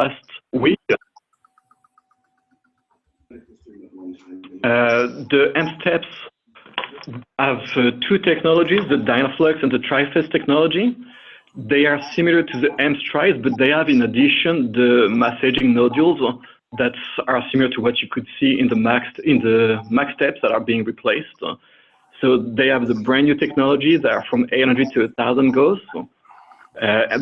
last week. The M steps have two technologies, the Dynaflux and the TriFest technology. They are similar to the M strides, but they have in addition the messaging nodules that are similar to what you could see in the Mac steps that are being replaced. So they have the brand new technology that are from 800 to 1,000 goes.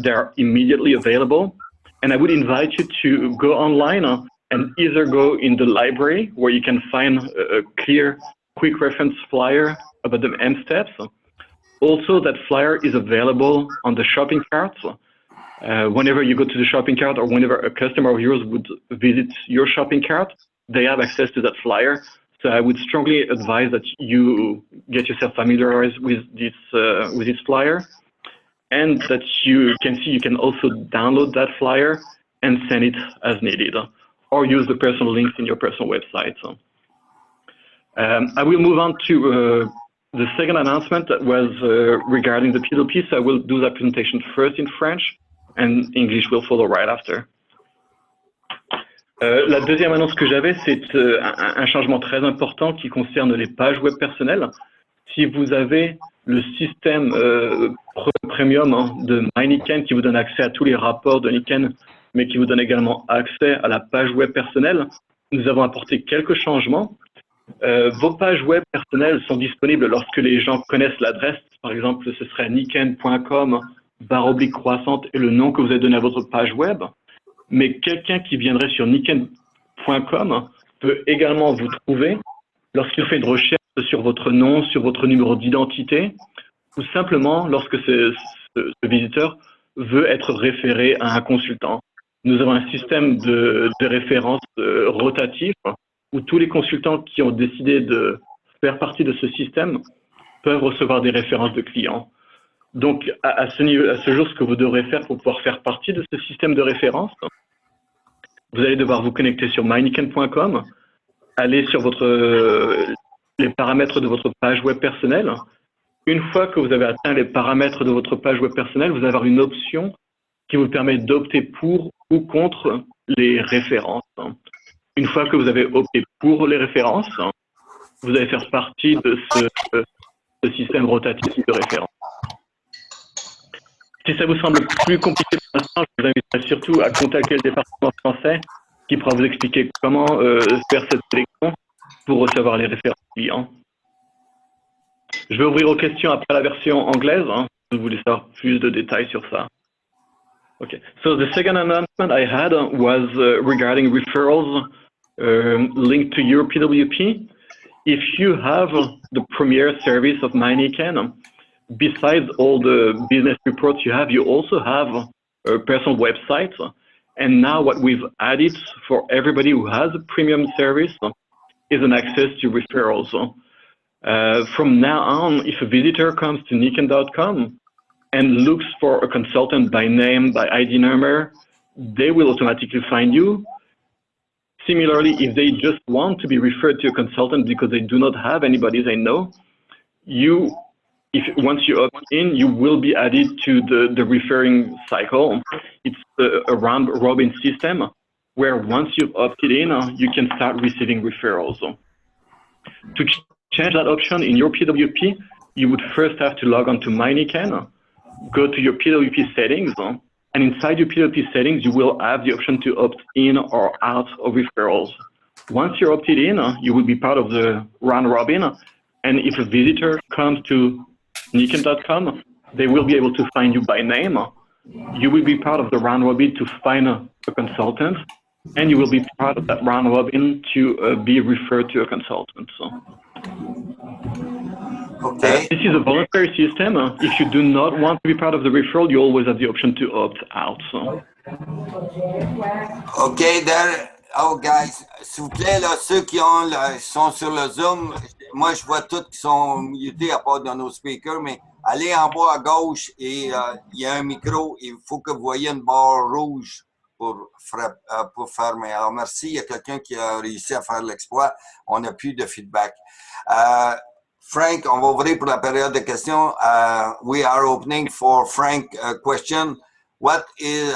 They're immediately available. And I would invite you to go online and either go in the library where you can find a clear, quick reference flyer about the M steps. Also, that flyer is available on the shopping cart. Whenever you go to the shopping cart or whenever a customer of yours would visit your shopping cart, they have access to that flyer. So I would strongly advise that you get yourself familiarized with this flyer, and that you can also download that flyer and send it as needed, or use the personal links in your personal website. I will move on to the second announcement that was regarding the P2P. So I will do that presentation first in French, and English will follow right after. La deuxième annonce que j'avais, c'est un changement très important qui concerne les pages web personnelles. Si vous avez le système premium de Nikken qui vous donne accès à tous les rapports de Nikken, mais qui vous donne également accès à la page web personnelle, nous avons apporté quelques changements. Vos pages web personnelles sont disponibles lorsque les gens connaissent l'adresse. Par exemple, ce serait nikken.com/croissante et le nom que vous avez donné à votre page web. Mais quelqu'un qui viendrait sur nikken.com peut également vous trouver lorsqu'il fait une recherche sur votre nom, sur votre numéro d'identité, ou simplement lorsque ce visiteur veut être référé à un consultant. Nous avons un système de référence rotatif où tous les consultants qui ont décidé de faire partie de ce système peuvent recevoir des références de clients. Donc, à ce jour, ce que vous devrez faire pour pouvoir faire partie de ce système de référence, vous allez devoir vous connecter sur mynikken.com, aller sur les paramètres de votre page web personnelle. Une fois que vous avez atteint les paramètres de votre page web personnelle, vous allez avoir une option qui vous permet d'opter pour ou contre les références. Une fois que vous avez opté pour les références, vous allez faire partie de ce système rotatif de références. Si ça vous semble plus compliqué pour l'instant, je vous invite surtout à contacter le département français qui pourra vous expliquer comment faire cette sélection pour recevoir les références clients. Je vais ouvrir aux questions après la version anglaise. Je voulais savoir plus de détails sur ça. Okay. So the second announcement I had was regarding referrals linked to your PWP. If you have the premier service of MyNikken, besides all the business reports you also have a personal website. And now what we've added for everybody who has a premium service is an access to referrals. From now on, if a visitor comes to Nikken.com and looks for a consultant by name, by ID number, they will automatically find you. Similarly, if they just want to be referred to a consultant because they do not have anybody they know, once you opt in, you will be added to the referring cycle. It's a round-robin system where once you've opted in, you can start receiving referrals. To change that option in your PWP, you would first have to log on to MyNikken, go to your PWP settings, and inside your PWP settings, you will have the option to opt in or out of referrals. Once you're opted in, you will be part of the round robin, and if a visitor comes to Nikken.com, they will be able to find you by name. You will be part of the round robin to find a consultant, and you will be part of that round robin to be referred to a consultant. So. Okay. This is a voluntary system. If you do not want to be part of the referral, you always have the option to opt out. So. Okay, there. Oh, guys, s'il vous plaît, là, ceux qui sont sur le Zoom, moi, je vois tous qui sont mutés à part de nos speakers, mais allez en bas à gauche et il y a un micro. Il faut que vous voyez une barre rouge pour fermer. Alors, merci. Il y a quelqu'un qui a réussi à faire l'exploit. On n'a plus de feedback. Frank, on va ouvrir pour la période de questions. We are opening for Frank question. What is...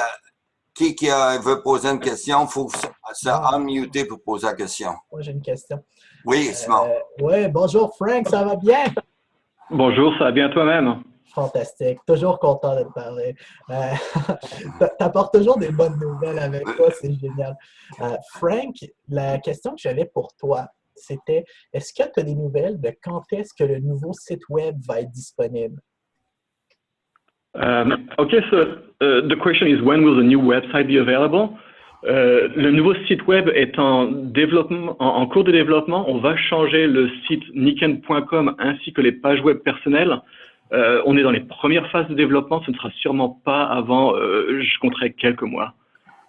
veut poser une question? Il faut se unmuter pour poser la question. Moi, j'ai une question. Oui, Simon. Oui, bonjour Franck, ça va bien? Bonjour, ça va bien toi-même? Fantastique, toujours content de te parler. Tu apportes toujours des bonnes nouvelles avec toi, c'est génial. Franck, la question que j'avais pour toi, c'était, est-ce que tu as des nouvelles de quand est-ce que le nouveau site web va être disponible? Okay, so the question is when will the new website be available? Le nouveau site web est en développement, en cours de développement. On va changer le site nikken.com ainsi que les pages web personnelles. On est dans les premières phases de développement. Ce ne sera sûrement pas avant, je compterai quelques mois.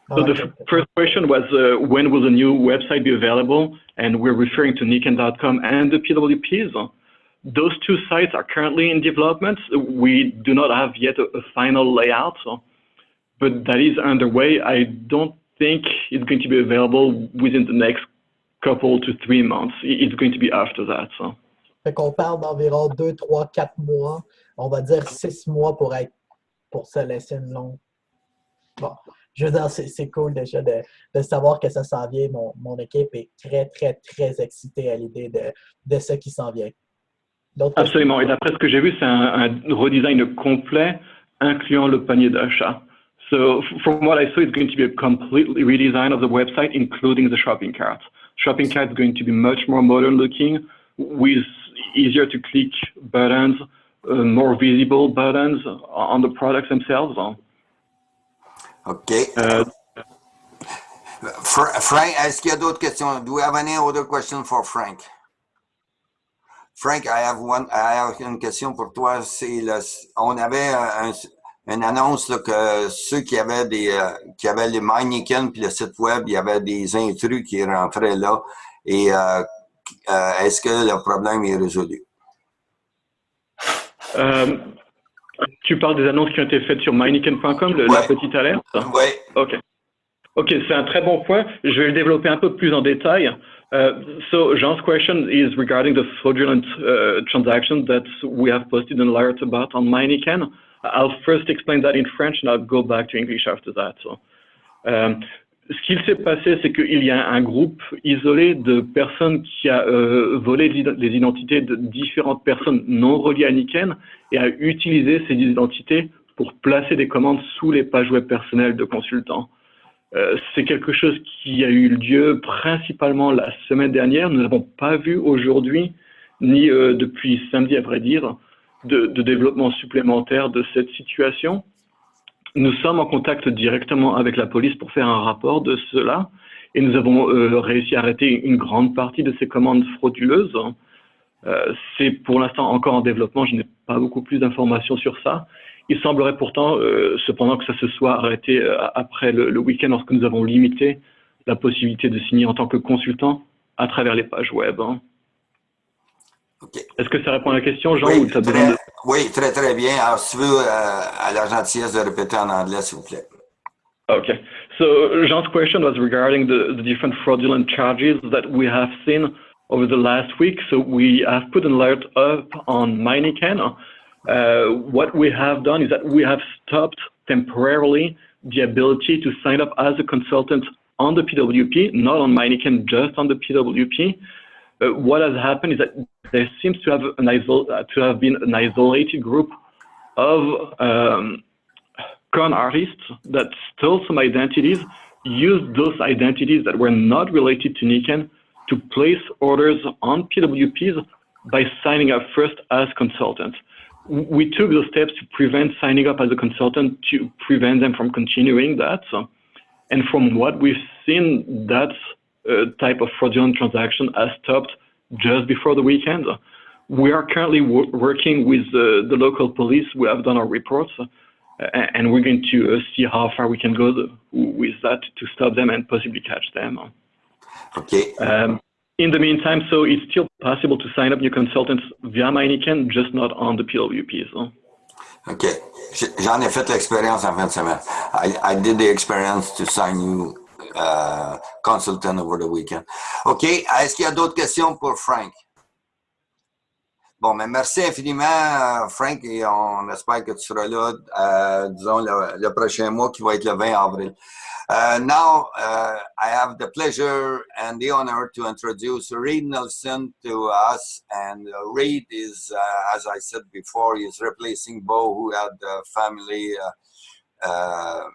So the first question was when will the new website be available? And we're referring to Nikken.com and the PWPs. Those two sites are currently in development. We do not have yet a final layout, but that is underway. I don't think it's going to be available within the next couple to 3 months. It's going to be after that. So. Fait qu'on parle d'environ 2, 3, 4 mois. On va dire 6 mois pour se laisser une longue. Bon, je veux dire, c'est cool déjà de savoir que ça s'en vient. Mon équipe est très, très, très excitée à l'idée de ce qui s'en vient. Absolument. Et d'après ce que j'ai vu, c'est un redesign complet, incluant le panier d'achat. So from what I saw, it's going to be a complete redesign of the website, including the shopping cart. Shopping cart is going to be much more modern looking, with easier to click buttons, more visible buttons on the products themselves. Okay. Frank, est-ce qu'il y a d'autres questions? Do we have any other question for Frank? Frank, I have une question pour toi. On avait une annonce là, que ceux qui avaient les My Nikken puis le site web, il y avait des intrus qui rentraient là. Et est-ce que le problème est résolu? Tu parles des annonces qui ont été faites sur mynikken.com, la petite alerte? Oui. Ok, c'est un très bon point. Je vais le développer un peu plus en détail. So Jean's question is regarding the fraudulent transaction that we have posted an alert about on mynikken. I'll first explain that in French and I'll go back to English after that. So, ce qu'il s'est passé, c'est qu'il y a un groupe isolé de personnes qui a volé les identités de différentes personnes non reliées à Nikken et a utilisé ces identités pour placer des commandes sous les pages web personnelles de consultants. C'est quelque chose qui a eu lieu principalement la semaine dernière. Nous n'avons pas vu aujourd'hui, ni depuis samedi à vrai dire, de développement supplémentaire de cette situation. Nous sommes en contact directement avec la police pour faire un rapport de cela et nous avons réussi à arrêter une grande partie de ces commandes frauduleuses. C'est pour l'instant encore en développement, je n'ai pas beaucoup plus d'informations sur ça. Il semblerait pourtant, cependant, que ça se soit arrêté après le week-end lorsque nous avons limité la possibilité de signer en tant que consultant à travers les pages web. Okay. Est-ce que ça répond à la question, Jean? Oui, ou t'as besoin de... Oui, très, très bien. Alors, si tu veux, à la gentillesse de répéter en anglais, s'il vous plaît. Okay. So Jean's question was regarding the different fraudulent charges that we have seen over the last week. So we have put an alert up on mynikken. What we have done is that we have stopped temporarily the ability to sign up as a consultant on the PWP, not on mynikken, just on the PWP. What has happened is that there seems to have been an isolated group of con artists that stole some identities, used those identities that were not related to Nikken to place orders on PWPs by signing up first as consultants. We took those steps to prevent signing up as a consultant, to prevent them from continuing that. And from what we've seen, that type of fraudulent transaction has stopped just before the weekend. We are currently working with the local police. We have done our reports, and we're going to see how far we can go with that to stop them and possibly catch them. Okay. In the meantime, so it's still possible to sign up new consultants via mynikken, just not on the PWPs. OK. J'en ai fait l'expérience en fin de semaine. I did the experience to sign new consultant over the weekend. OK. Est-ce qu'il y a d'autres questions pour Frank? Bon, mais merci infiniment, Franck, et on espère que tu seras là, disons, le prochain mois qui va être le 20 avril. Now, I have the pleasure and the honor to introduce Reid Nelson to us. And Reid is, as I said before, is replacing Bo, who had a family, I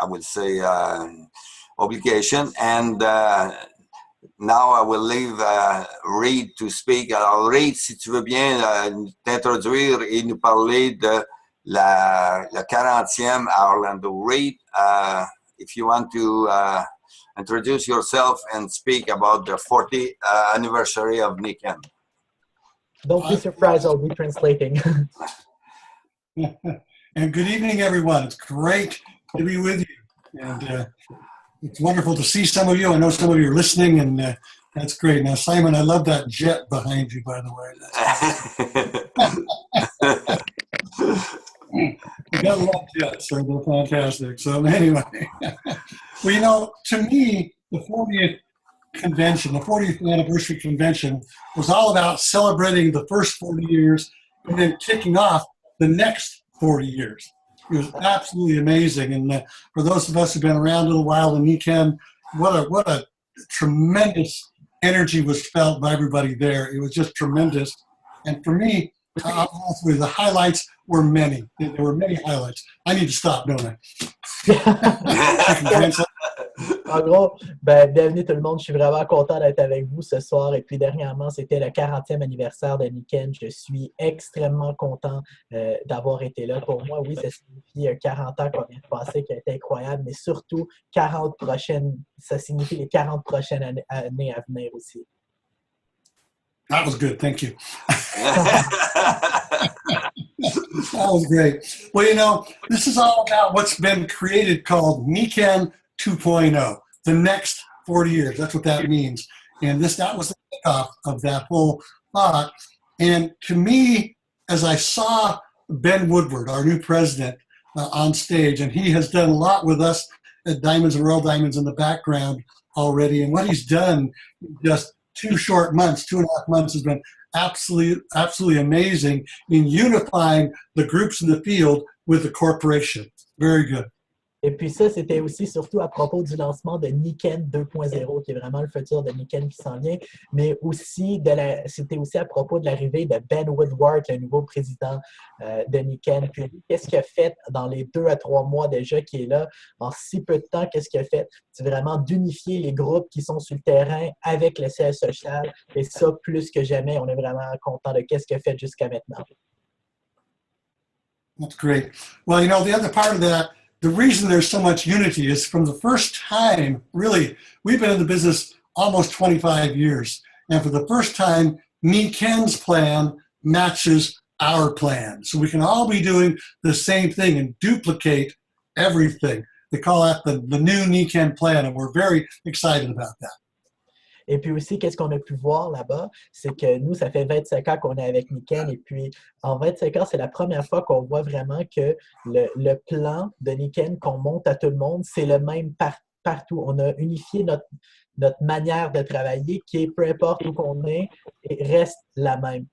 would say, obligation. And now I will leave Reid to speak. Alors, Reid, si tu veux bien t'introduire et nous parler de le 40e à Orlando. Reid, if you want to introduce yourself and speak about the 40th anniversary of Nikken. Don't be surprised, I'll be translating. And good evening, everyone. It's great to be with you. And it's wonderful to see some of you. I know some of you are listening, and that's great. Now, Simon, I love that jet behind you, by the way. We got a lot of jets, so they're fantastic. So anyway, well, you know, to me, the 40th convention, the 40th anniversary convention was all about celebrating the first 40 years and then kicking off the next 40 years. It was absolutely amazing. And for those of us who've been around a little while in Nikken, what a tremendous energy was felt by everybody there. It was just tremendous. And for me, the highlights were many. There were many highlights. I need to stop, don't I? En gros, bienvenue tout le monde. Je suis vraiment content d'être avec vous ce soir. Et puis dernièrement, c'était le 40e anniversaire de Nikken. Je suis extrêmement content d'avoir été là. Pour moi, oui, ça signifie 40 ans qu'on vient de passer, qui a été incroyable, mais surtout 40 prochaines, ça signifie les 40 prochaines années à venir aussi. That was good. Thank you. That was great. Well, you know, this is all about what's been created called Nikken 2.0, the next 40 years. That's what that means. And that was the kickoff of that whole thought. And to me, as I saw Ben Woodward, our new president, on stage, and he has done a lot with us at Diamonds and Royal Diamonds in the background already. And what he's done just 2 short months, 2.5 months, has been absolutely amazing in unifying the groups in the field with the corporation. Very good. Et puis ça, c'était aussi surtout à propos du lancement de Nikken 2.0, qui est vraiment le futur de Nikken qui s'en vient, mais aussi c'était aussi à propos de l'arrivée de Ben Woodward, le nouveau président de Nikken. Puis qu'est-ce qu'il a fait dans les 2 à 3 mois déjà qu'il est là, en si peu de temps, qu'est-ce qu'il a fait? C'est vraiment d'unifier les groupes qui sont sur le terrain avec le siège social, et ça, plus que jamais, on est vraiment content de qu'est-ce qu'il a fait jusqu'à maintenant. That's great. Well, you know, the other part of that, the reason there's so much unity is from the first time, really, we've been in the business almost 25 years. And for the first time, Nikken's plan matches our plan. So we can all be doing the same thing and duplicate everything. They call that the new Nikken plan, and we're very excited about that. Et puis aussi, qu'est-ce qu'on a pu voir là-bas, c'est que nous, ça fait 25 ans qu'on est avec Nikken, et puis en 25 ans, c'est la première fois qu'on voit vraiment que le plan de Nikken qu'on monte à tout le monde, c'est le même partout. On a unifié notre manière de travailler qui est, peu importe où qu'on est, et reste la même.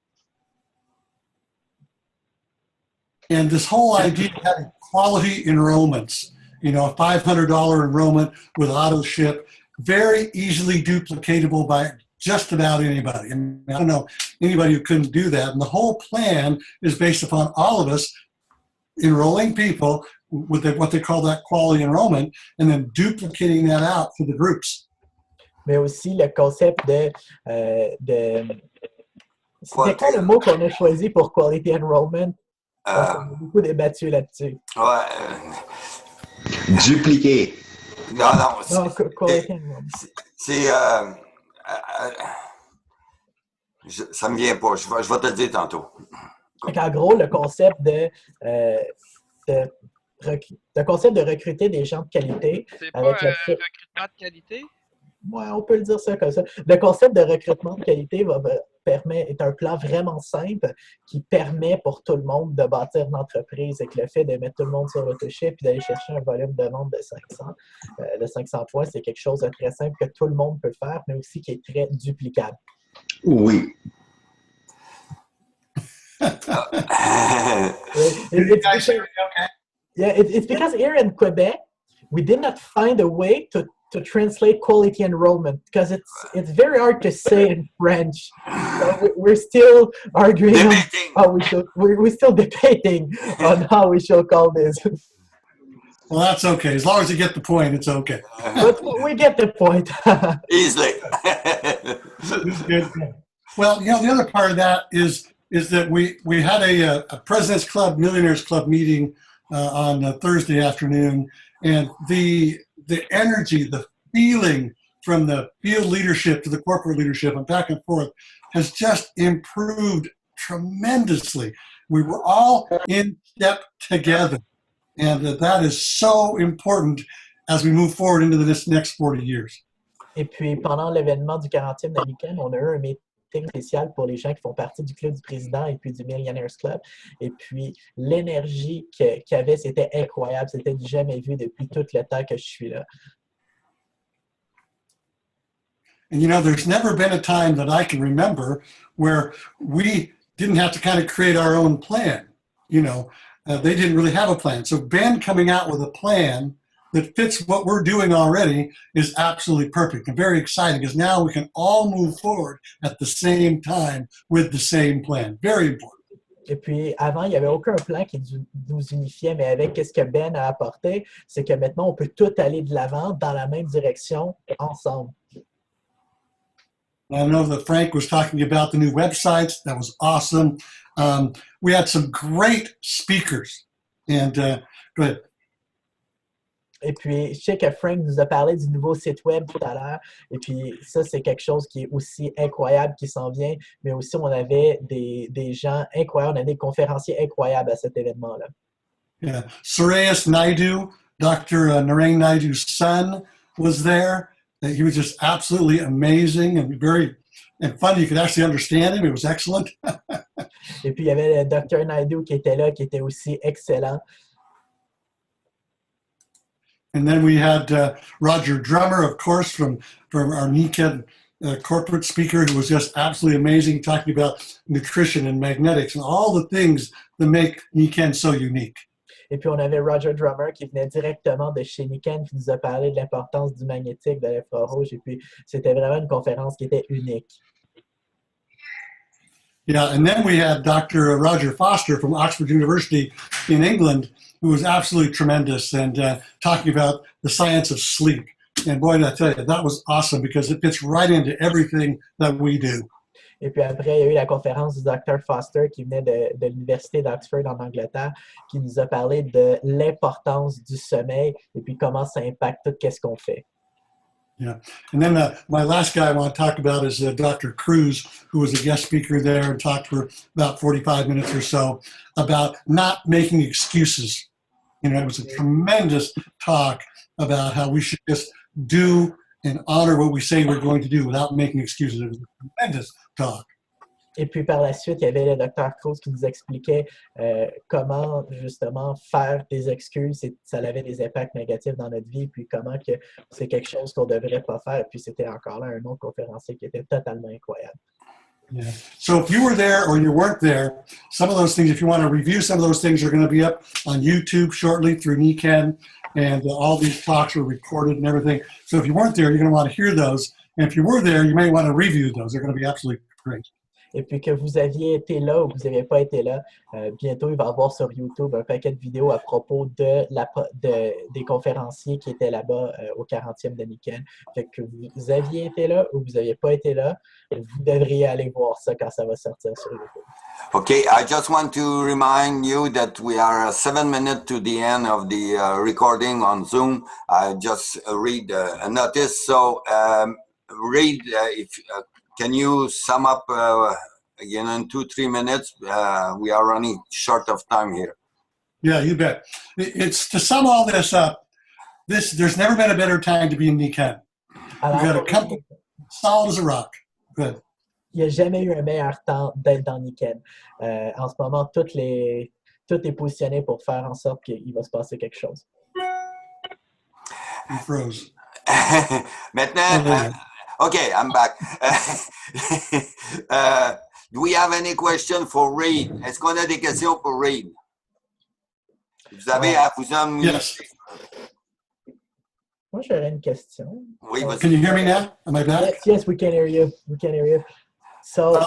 And this whole idea of having quality enrollments, you know, a $500 enrollment with auto ship, very easily duplicatable by just about anybody. I mean, I don't know anybody who couldn't do that. And the whole plan is based upon all of us enrolling people with what they call that quality enrollment, and then duplicating that out for the groups. Mais aussi le concept de c'était quoi le mot qu'on a choisi pour quality enrollment? On a beaucoup débattu là-dessus. Dupliquer. Non, c'est ça me vient pas. Je vais te le dire tantôt. En gros, le concept de recruter des gens de qualité. C'est pas un recrutement de qualité? Ouais, on peut le dire ça comme ça. Le concept de recrutement de qualité est un plan vraiment simple qui permet pour tout le monde de bâtir une entreprise, et que le fait de mettre tout le monde sur le toucher et d'aller chercher un volume de vente de 500 points, c'est quelque chose de très simple que tout le monde peut faire, mais aussi qui est très duplicable. Oui. It's because here in Quebec, we did not find a way to translate quality enrollment because it's very hard to say in French. So we're still arguing on how we should. We're still debating on how we should call this. Well, that's okay. As long as you get the point, it's okay. But we get the point. Easily. Well, you know, the other part of that is that we had a President's Club, Millionaires Club meeting on Thursday afternoon, and the energy, the feeling from the field leadership to the corporate leadership and back and forth has just improved tremendously. We were all in step together, and that is so important as we move forward into this next 40 years. Et puis, pendant l'événement du 40e de Nikken, on a eu un meeting spécial pour les gens qui font partie du Club du Président et puis du Millionaires Club. Et puis, l'énergie qu'il y avait, c'était incroyable. C'était du jamais vu depuis tout le temps que je suis là. And you know, there's never been a time that I can remember where we didn't have to kind of create our own plan. You know, they didn't really have a plan. So Ben coming out with a plan that fits what we're doing already is absolutely perfect and very exciting because now we can all move forward at the same time with the same plan. Very important. Et puis, avant, il n'y avait aucun plan qui nous unifiait, mais avec ce que Ben a apporté, c'est que maintenant, on peut tout aller de l'avant dans la même direction ensemble. I know that Frank was talking about the new websites. That was awesome. We had some great speakers. And go ahead. Et puis, je sais que Frank nous a parlé du nouveau site web tout à l'heure. Et puis, ça, c'est quelque chose qui est aussi incroyable qui s'en vient. Mais aussi, on avait des gens incroyables, on avait des conférenciers incroyables à cet événement-là. Yeah. Surayas Naidu, Dr. Narain Naidu's son, was there. He was just absolutely amazing and very fun. You could actually understand him. It was excellent. Et puis, il y avait le Dr. Naidu qui était là, qui était aussi excellent. And then we had Roger Drummer, of course, from our Nikken corporate speaker, who was just absolutely amazing, talking about nutrition and magnetics and all the things that make Nikken so unique. Et puis, on avait Roger Drummer qui venait directement de chez Nikken, qui nous a parlé de l'importance du magnétique, de l'infrarouge. Et puis, c'était vraiment une conférence qui était unique. Yeah, and then we had Dr. Roger Foster from Oxford University in England, who was absolutely tremendous and talking about the science of sleep. And boy, did I tell you, that was awesome because it fits right into everything that we do. Et puis après, il y a eu la conférence du Dr. Foster qui venait de l'Université d'Oxford en Angleterre, qui nous a parlé de l'importance du sommeil et puis comment ça impacte tout ce qu'on fait. Yeah. And then my last guy I want to talk about is Dr. Cruz, who was a guest speaker there and talked for about 45 minutes or so about not making excuses. You know, it was a tremendous talk about how we should just do and honor what we say we're going to do without making excuses. It was a tremendous talk. Et puis par la suite, il y avait le Dr. Cruz qui nous expliquait comment justement faire des excuses, et ça avait des impacts négatifs dans notre vie, puis comment que c'est quelque chose qu'on ne devrait pas faire. Et puis c'était encore là un autre conférencier qui était totalement incroyable. Yeah. So if you were there or you weren't there, some of those things, if you want to review some of those things, are going to be up on YouTube shortly through Nikken, and all these talks are recorded and everything. So if you weren't there, you're going to want to hear those. And if you were there, you may want to review those. They're going to be absolutely great. Et puis que vous aviez été là ou que vous n'aviez pas été là, bientôt, il va y avoir sur YouTube un paquet de vidéos à propos des conférenciers qui étaient là-bas au 40e de Nikken. Fait que vous aviez été là ou vous n'aviez pas été là, vous devriez aller voir ça quand ça va sortir sur YouTube. Okay, I just want to remind you that we are 7 minutes to the end of the recording on Zoom. I just read a notice. So, Reid, can you sum up again in 2-3 minutes? We are running short of time here. Yeah, you bet. It's to sum all this up. There's never been a better time to be in Nikken. We've got a company solid as a rock. Good. Il n'y a jamais eu un meilleur temps d'être dans Nikken. En ce moment, tout est positionné pour faire en sorte qu'il va se passer quelque chose. You froze. Maintenant, okay, I'm back. Do we have any question for Reid? Est-ce qu'on a des questions pour Reid? Vous avez à vous emmener. Yes. Moi, j'aurais une question. Oui, vas-y. Can you hear me now? Am I back? Yes, we can hear you. We can hear you. So,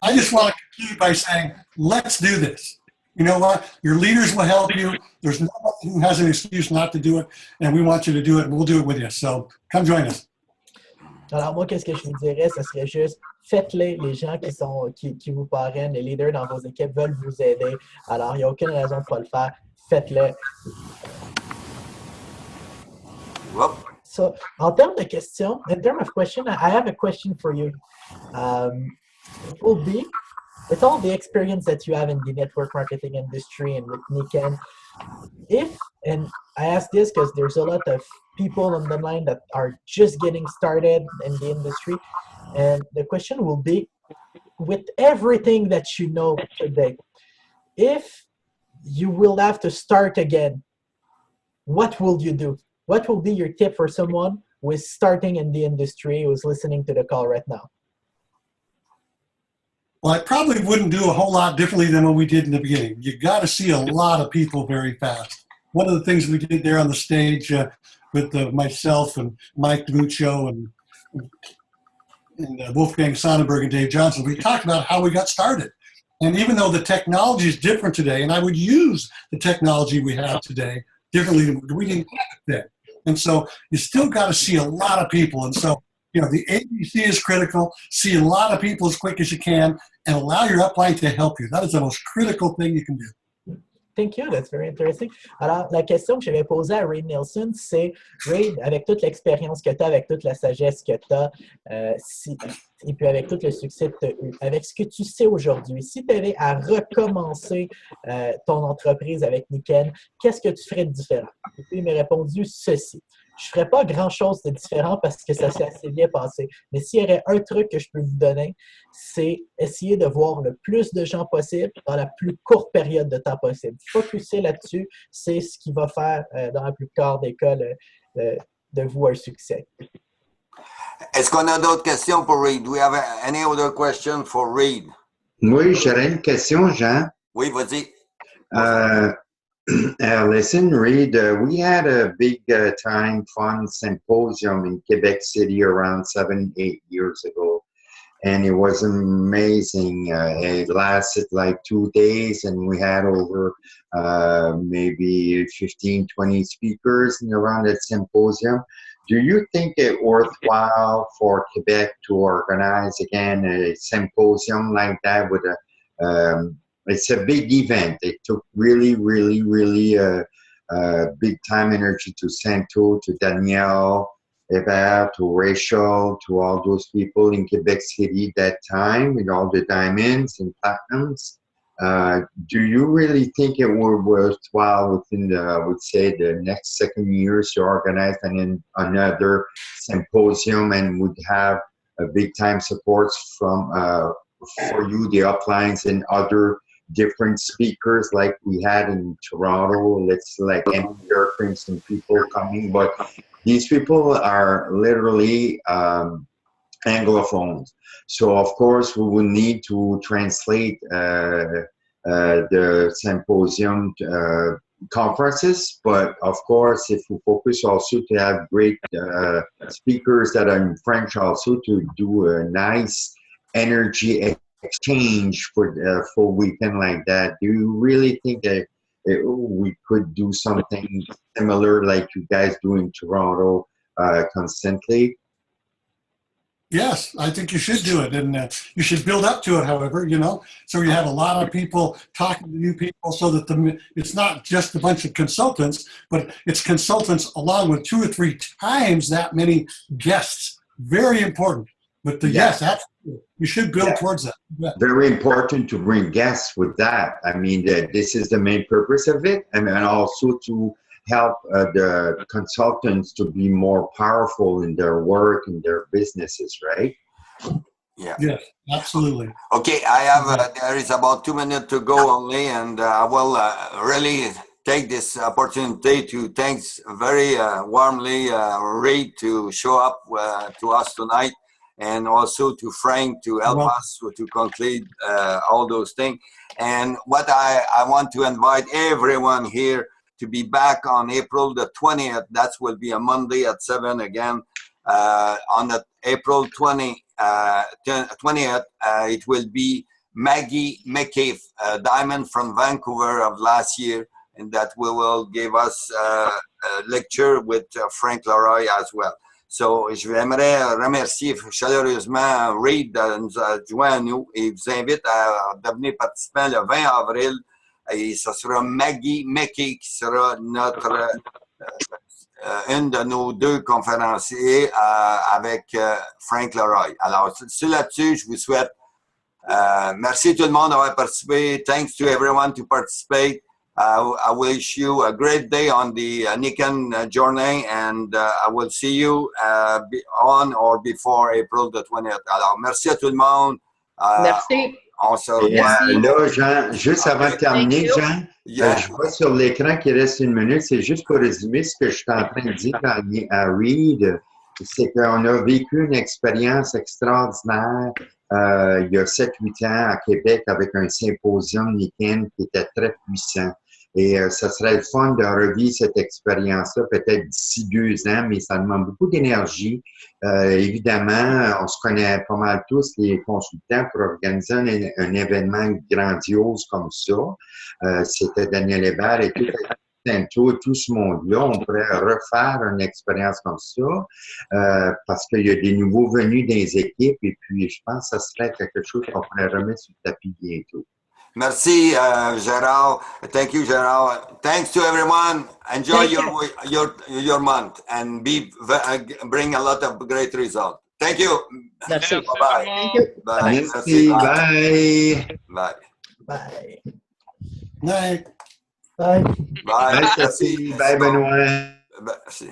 I just want to conclude by saying, let's do this. You know what? Your leaders will help you. There's no one who has an excuse not to do it, and we want you to do it, and we'll do it with you. So come join us. alors moi, qu'est-ce que je vous dirais? Ce serait juste, faites-les, les gens qui vous parrainent, les leaders dans vos équipes veulent vous aider. Alors, il n'y a aucune raison de ne pas le faire. Faites-le. So, en termes de questions, in terms of question, I have a question for you. It will be, with all the experience that you have in the network marketing industry and with Nikken, and I ask this because there's a lot of people on the line that are just getting started in the industry, and the question will be, with everything that you know today, if you will have to start again, what will you do? What will be your tip for someone who is starting in the industry, who's listening to the call right now? Well, I probably wouldn't do a whole lot differently than what we did in the beginning. You got to see a lot of people very fast. One of the things we did there on the stage with myself and Mike DiMuccio and Wolfgang Sonnenberg and Dave Johnson, we talked about how we got started. And even though the technology is different today, and I would use the technology we have today differently than we didn't have it then. And so you still got to see a lot of people. And so, you know, the ABC is critical. See a lot of people as quick as you can and allow your upline to help you. That is the most critical thing you can do. Thank you, that's very interesting. Alors, la question que j'avais posée à Reid Nelson, c'est, Reid, avec toute l'expérience que tu as, avec toute la sagesse que tu as, et puis avec tout le succès que tu as eu, avec ce que tu sais aujourd'hui, si tu avais à recommencer ton entreprise avec Nikken, qu'est-ce que tu ferais de différent? Et puis, il m'a répondu ceci. Je ne ferais pas grand-chose de différent parce que ça s'est assez bien passé. Mais s'il y aurait un truc que je peux vous donner, c'est essayer de voir le plus de gens possible dans la plus courte période de temps possible. Focuser là-dessus, c'est ce qui va faire, dans la plupart des cas, de vous un succès. Est-ce qu'on a d'autres questions pour Reid? Do we have any other question for Reid? Oui, j'aurais une question, Jean. Oui, vas-y. Listen, Reid, we had a big time fun symposium in Quebec City around 7-8 years ago. And it was amazing. It lasted like 2 days and we had over maybe 15-20 speakers around that symposium. Do you think it worthwhile for Quebec to organize again a symposium like that with it's a big event. It took really big time energy to Santo, to Daniel, Hébert, to Rachel, to all those people in Quebec City that time with all the diamonds and platinums. Do you really think it would worthwhile within the, I would say, the next 2 years to organize another symposium and would have a big time supports from for you, the uplines and other different speakers like we had in Toronto? Let's like some people coming, but these people are literally anglophones. So of course we will need to translate the symposium conferences, but of course if we focus also to have great speakers that are in French also to do a nice energy exchange for a full weekend like that, do you really think that we could do something similar like you guys do in Toronto constantly? Yes, I think you should do it, and you should build up to it, however, you know, so you have a lot of people talking to new people so that it's not just a bunch of consultants, but it's consultants along with 2 or 3 times that many guests. Very important. But yes, absolutely. You should build towards that. Yeah. Very important to bring guests with that. I mean, this is the main purpose of it, and also to help the consultants to be more powerful in their work and their businesses, right? Yeah. Yes, absolutely. Okay, I have, there is about 2 minutes to go only, and I will really take this opportunity to thanks very warmly Reid to show up to us tonight. and also to Frank to help us to conclude all those things. And what I want to invite everyone here to be back on April the 20th. That will be a Monday at 7 again. On the April 20th, it will be Maggie McCabe, Diamant from Vancouver of last year, and that will give us a lecture with Franck Leroy as well. So, j'aimerais remercier chaleureusement Reid de nous joindre à nous et vous invite à devenir participant le 20 avril. Et ce sera Maggie McCabe qui sera notre une de nos deux conférenciers avec Franck Leroy. Alors, sur là-dessus, je vous souhaite merci tout le monde d'avoir participé. Thanks to everyone to participate. I wish you a great day on the Nikken journey, and I will see you on or before April the 20th. Alors, merci à tout le monde. Merci. On se revoit. Là, Jean, juste avant de terminer, Jean, je vois sur l'écran qu'il reste 1 minute. C'est juste pour résumer ce que je suis en train de dire à Reid. C'est qu'on a vécu une expérience extraordinaire il y a 7-8 ans à Québec avec un symposium Nikken qui était très puissant. Et ça serait le fun de revivre cette expérience-là peut-être d'ici 2 ans, mais ça demande beaucoup d'énergie. Évidemment, on se connaît pas mal tous, les consultants, pour organiser un événement grandiose comme ça. C'était Daniel Hébert et tout ce monde-là. On pourrait refaire une expérience comme ça parce qu'il y a des nouveaux venus des équipes et puis je pense que ça serait quelque chose qu'on pourrait remettre sur le tapis bientôt. Merci, Gérard. Thank you, Gérard. Thanks to everyone. Enjoy your month and bring a lot of great results. Thank you. Merci. Bye-bye. Thank you. Bye. Merci. Bye. Bye. Bye. Night. Bye. Bye. Bye, Sophie. Bye, Benoît. Merci.